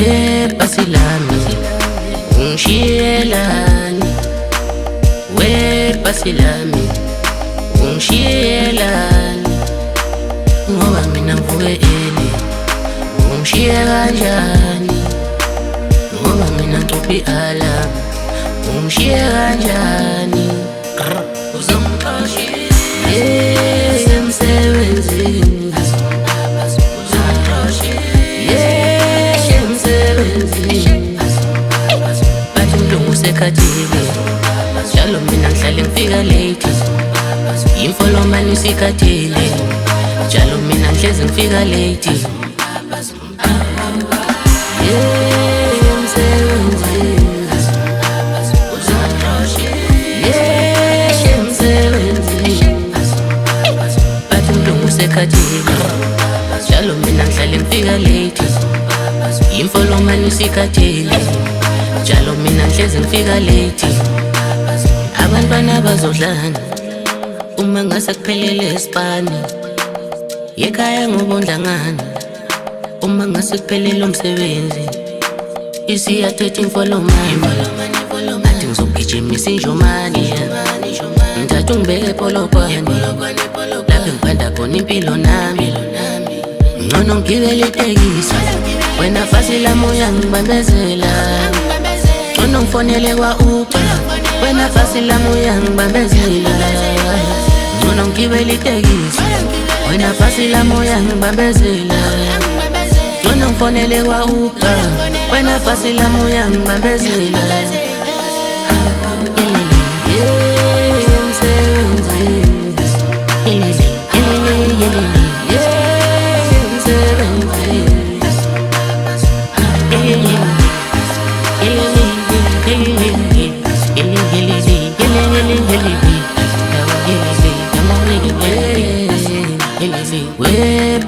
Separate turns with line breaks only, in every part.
Bhasi lami ungishiyelani, bhasi lami ungishiyelani, ngoba mina ngivuke early. Ungishiye kanjani ngoba mina ngicuphi alarm? Ungishiye kanjani? Emsebenzini emsebenzini bathi umlungu usekhathile, njalo mina ngihlale ngifika late. Imfolomani isikhathile, njalo mina ngihlezi ngifika late. Bathi umlungu usekhathile, njalo mina ngihlale ngifika late. Imfolomani isikhathile, njalo mina ngihlezi ngifika late. Abantwana bazodlana uma ngase kuphelele isipani, ekhaya ngobondlangana uma ngase kuphelele umsebenzi. Isiyathetha imfolomani, athi ngizogijimisa injomani, ngithatha ungibeke ePolokwane, lapho engibanda khona impilo nami. Ngcono ngigibele itekisi, wena fasi lami uyangibambezela. Ngcono ngifonele kwa-Uber, wena fasi lami uyangibambezela. Ngcono ngigibele itekisi, wena fasi lami uyangibambezela. Ngcono ngifonele kwa-Uber, wena fasi lami uyangibambezela.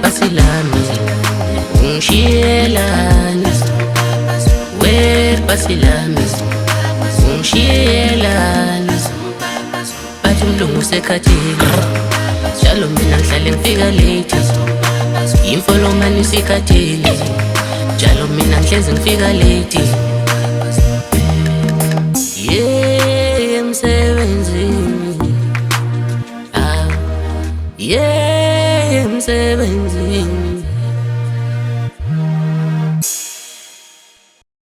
Bhasi lami ungishiyelani, bhasi lami ungishiyelani. Bathi umlungu usekhathile, njalo mina ngihlale ngifika late. Imfolomani isikhathile, njalo mina ngihlezi ngifika late. Emsebenzini emsebenzini